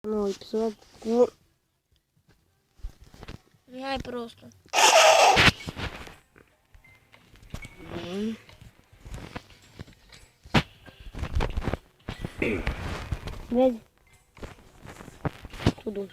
Nu, episod cu... Hai prostul. Bun. Vezi? Tu du.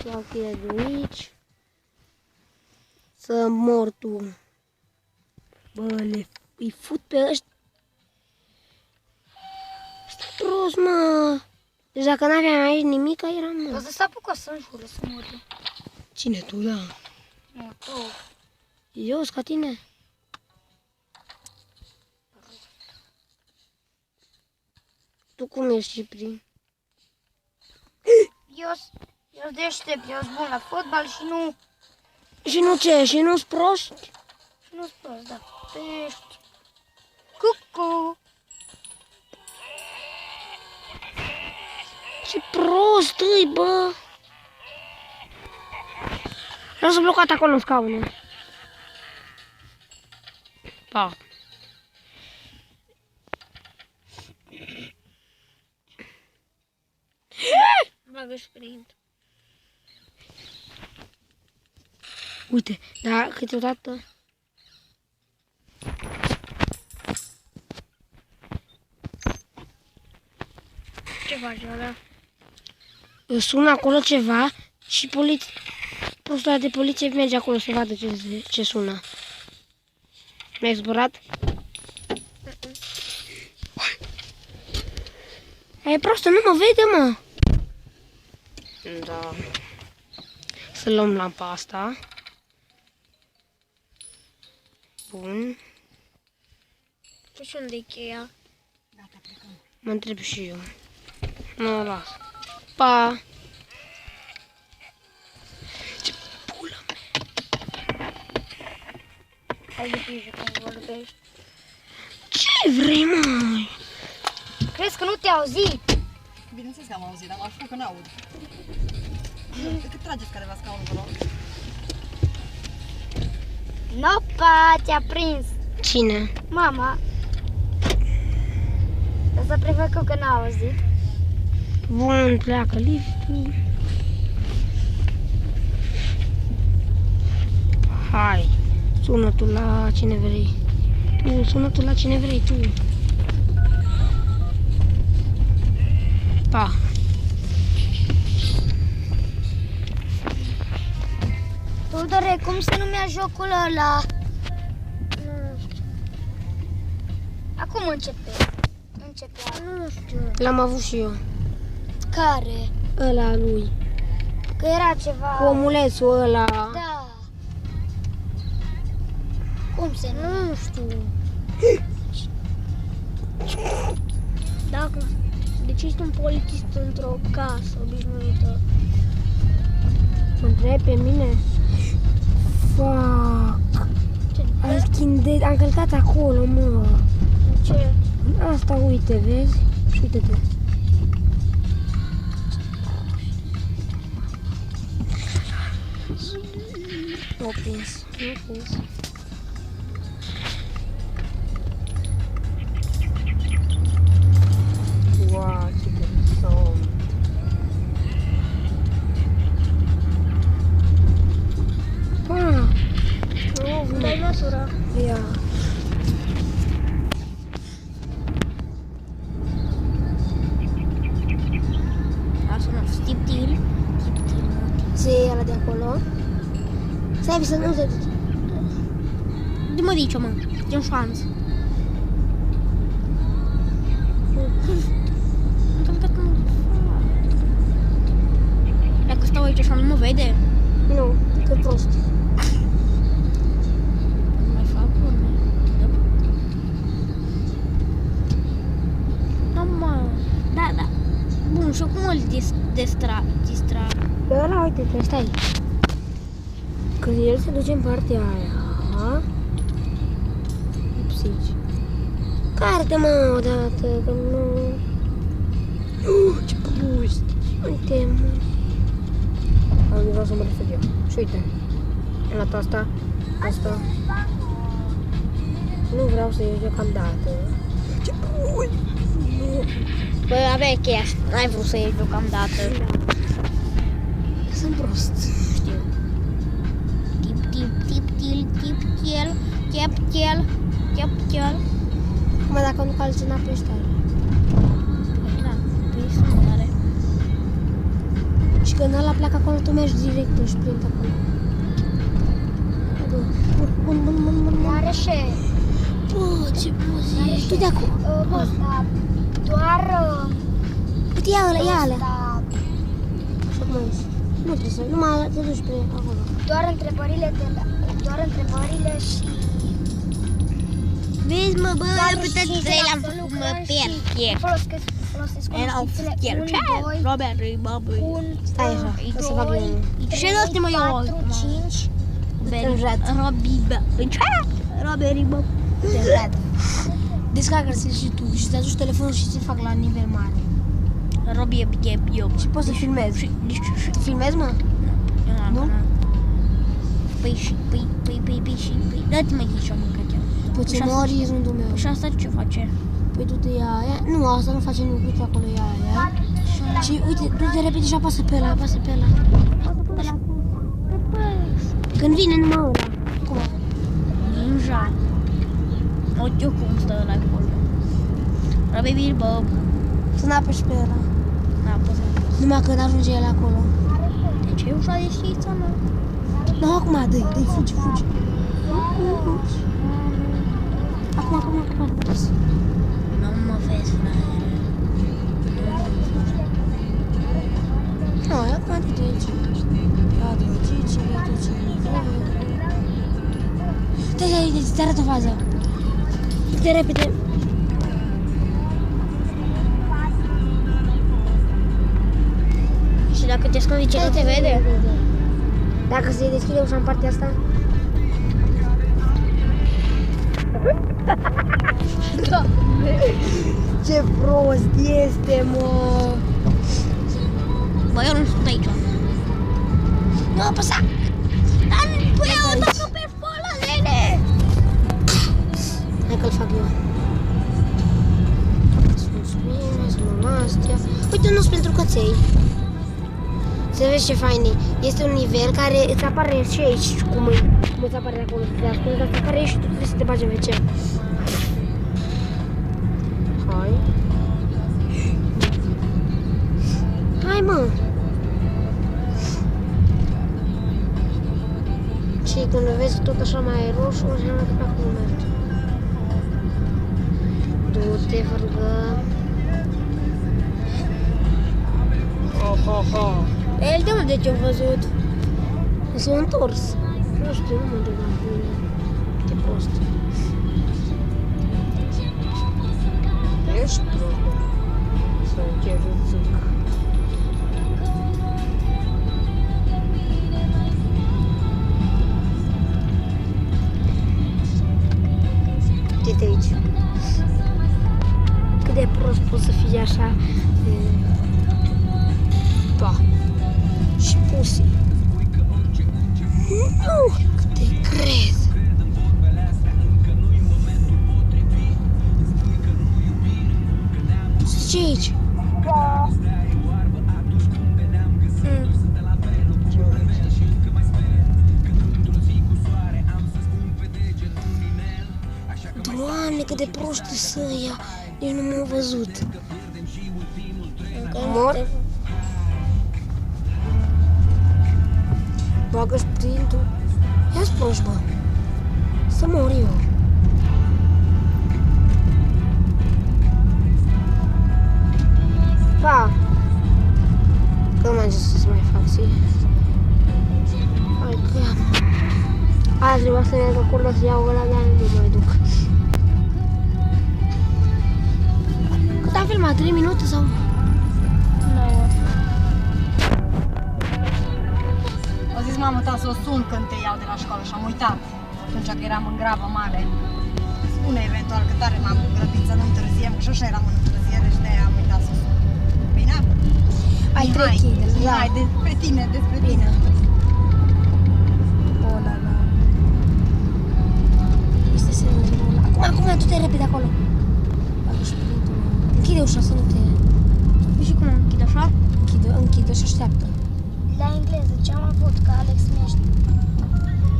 Să iau cheia de aici. Să mor tu. Bă, îi fut pe ăștia. Stai prost, mă. Deci dacă n-aveam aici nimic, eram, mă. O să se apucă să înjură, să mor eu. Cine tu, da? Nu, tu. Eu sunt ca tine? Tu cum ești, Cipri? Eu deștept, eu sunt bun la fotbal și nu... Și nu ce? Și nu-s proști? Și nu-s prost, da. Pești. Cucu. Ce prost îi, bă! Lasă blocat acolo în scaune. Pa. Bagă sprint. Uite, dar câteodată... Ce faci, ăla? Sună acolo ceva și prostul ăla de poliție merge acolo să vadă ce sună. Mi-ai zburat? E prostă, nu mă vede, mă! Da. Să luăm lampa asta. Bun. Și unde e cheia? Gata, plecăm. Mă întreb și eu. Nu, las. Pa! Ce pulă mea! Ai de grijă când vorbești. Ce vrei, măi? Crezi că nu te auzi? Bineînțeles că am auzit, dar m-aș că n-aud. De cât trageți careva scaunul, vă rog? Nopa, te-a prins. Cine? Mama. Să prefăcut că n-a auzit. Bun, pleacă liftul. Hai, sună tu la cine vrei. Sună tu la cine vrei tu. Pa. Tudore, cum se numea jocul ăla? Nu știu. Acum începea. Nu știu. L-am avut și eu. Care? Ăla lui. Că era ceva... Cu omulețul ăla. Da. Cum se numea? Nu știu. Dacă... Deci ești un polițist într-o casă obișnuită. Mă întrebi pe mine? Fuck. Am călcat acolo, mă. Ce? Asta, uite, vezi? Uite-te. Nu prins. Wow, ce interesant. Pa! Dai măsura. Ia. Asta nu știu. Tiptil. Ce e ăla de acolo? Stai, să nu se duce. De mă dice, mă. E un șanț. Dacă stau aici așa nu mă vede? Nu, că prost. Mai fac urme. Da, mă. Da. Bun, și acum îl distra. Pe ăla, uite-te, stai. Când el se duce în partea aia, ipsici. Carte, mă, odată, că nu... Ce prost! Uite, mă. Am vreau să mă refugiu. Și uite, la asta, asta. Nu vreau să ies deocamdată. Ce bun! Bă, aveai cheia, n-ai vrut să ieși deocamdată. Sunt prost. Știu. Tip. Acum dacă nu calci înapoi ești tare. Da, păi sunt tare. Și când ăla pleacă acolo, tu mergi direct în sprint acolo. Bun. Are și... Bă, ce pozi ești. Tu de acolo. Bă, da, doar... Uite, ia ăla. ăsta, Și acum ești. Nu trebuie să, numai te duci pe acolo. doar întrebările și... Vezi, mă, bă, puteți să le-am făcut, mă pierd. Folosesc cunoștințele 1, 2, Robert Ribabui. 1, Stai așa, o să fac eu. 3, Ce dați mă eu? 4, 5, Robert Ribabui. Descarcă-ți și tu și te aduci telefonul și ți-l fac la nivel mare. Robert eu. Și poți să filmezi. Tu filmezi, mă? Nu? Păi, dați-mă aici o mâncăție. După ce mori, e rândul meu. Și asta ce face? Păi du-te aia. Nu, asta nu face nimic. Uite acolo e aia. Și uite, du-te repede și apasă pe ăla, Când vine numai ăla. Cum? Ninja. Uite eu cum stă ăla acolo. Robert Ribabui. Să n-apeși pe ăla. N-a fost. Numai când ajunge el acolo. De ce e ușa deschisă, mă? Nu, acum, dă-i, fugi. Acum. Nu mă vezi, frate. Nu, acum du-te aici. Uite, te arăt o fază. Du-te repede. și dacă te ascunzi ce nu te vede? Dacă se deschide ușa în partea asta. Da. Ce prost este, mă! Bă, eu nu sunt aici. Nu apăsa! Dar păi eu dacă pe ăla, nene! Hai că-l fac eu. Uite, nu-s pentru căței. Să vezi ce fain e. Este un nivel care îți apare și aici, cum îți apare acolo. Te ascunzi, dar îți apare și tu trebuie să te bagi în WC. Hai, mă! Și când vezi tot așa mai roșu, înseamnă că pe acolo mergi. Du-te, vârgă. El de unde te-a văzut? S-a întors. Nu știu, nu mă duc la mine. Ce prost. Ești prost. Să ce zic. Uite aici. Cât de prost poți să fii așa. Pa. Și pusi. Nu te crezi. Ce aici? Doamne, cât de proști să ia. Nici nu m-au văzut. Mor? Bagă sprintul. Ia-ți proști, bă. Să mor eu. Pa! Că nu mai să mai fac, ție. Hai că... Aia trebuia să merg acolo să iau ăla, dar nu mai duc. Cât am filmat? 3 minute sau? 9. Au zis mama ta să o sun când te iau de la școală și am uitat. Atunci că eram în grabă mare. Spune eventual că tare m-am grăbit să nu întârziem, că și așa eram în întârziere și de-aia am uitat să sun. Bine? Ai 3 kg, da. Hai, despre tine, despre tine. Bună, da. Este semnul ăla. Acum, du-te repede acolo. ușa să nu te... Și cum închid așa? Închide și așteaptă. La engleză ce am avut că Alex mi-a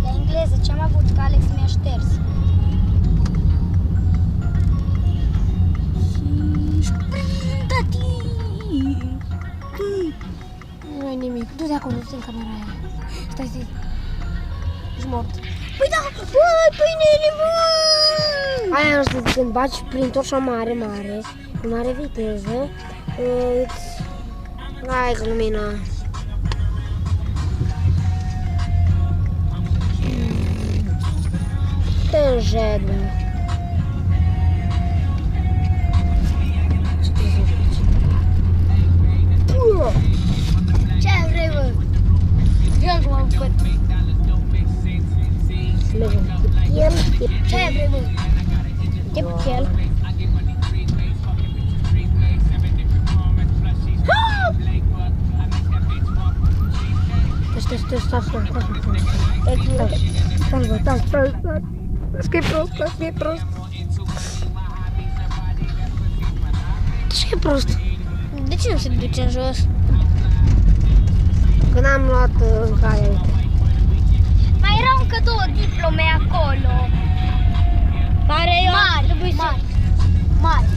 La engleză ce am avut că Alex mi-a șters. Nu ai nimic. Du-te acolo, du-te în camera aia. Stai. Ești mort. Păi da, băi, pâinele, bă! Aia nu când baci prin tot așa mare, cu mare viteză, hai că lumina. Te jed, bă. Ce vrei, bă? Eu cum am făcut. Ce vrei, bă? Tip chel. Stai. Că e prost. Ce e prost? De ce nu se duce în jos? Când am luat calea, uite. Mai erau încă 2 diplome acolo. Care eu mari.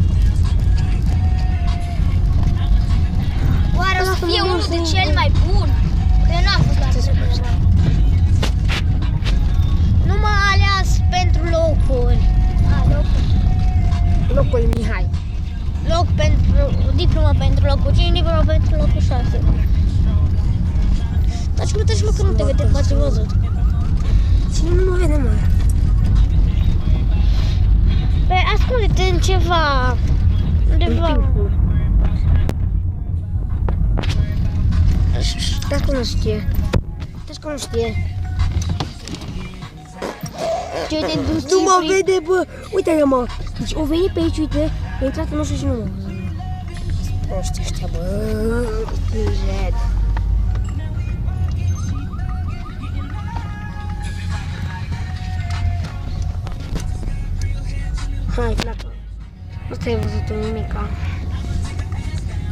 Oare o să fie unul de cel mai bun? Că eu n-am fost la asta. Nu m-a ales pentru locuri. Locul Mihai. Diploma pentru locul 5, diploma pentru locul 6. Taci mă că nu te vede, v-ați văzut. Cine nu mă vede, mă? Păi ascunde-te în ceva. Undeva. Stai că nu știe. Nu mă vede, bă! Uite-le, mă! Deci o venit pe aici, uite, a intrat în ușă și nu mă văzut. Proști ăștia, bă! Red. Hai, pleacă. Nu ți-ai văzut nimica.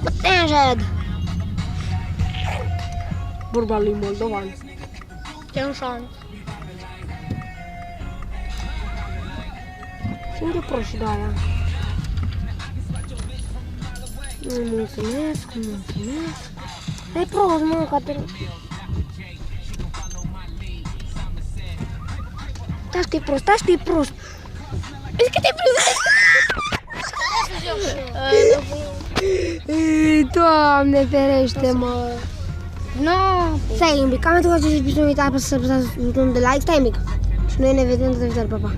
Bă, Red! Vorba lui Moldovan. Ce un șanț. Unde proști de aia? Mulțumesc. E prost, mă, ca te... Taci că e prost. Vezi că te privesc? Doamne ferește, mă. No. Stai un pic, cam tu faceți episodul, uitați să apăsați butonul de like, stai un pic. Și noi ne vedem data viitoare, pa, pa.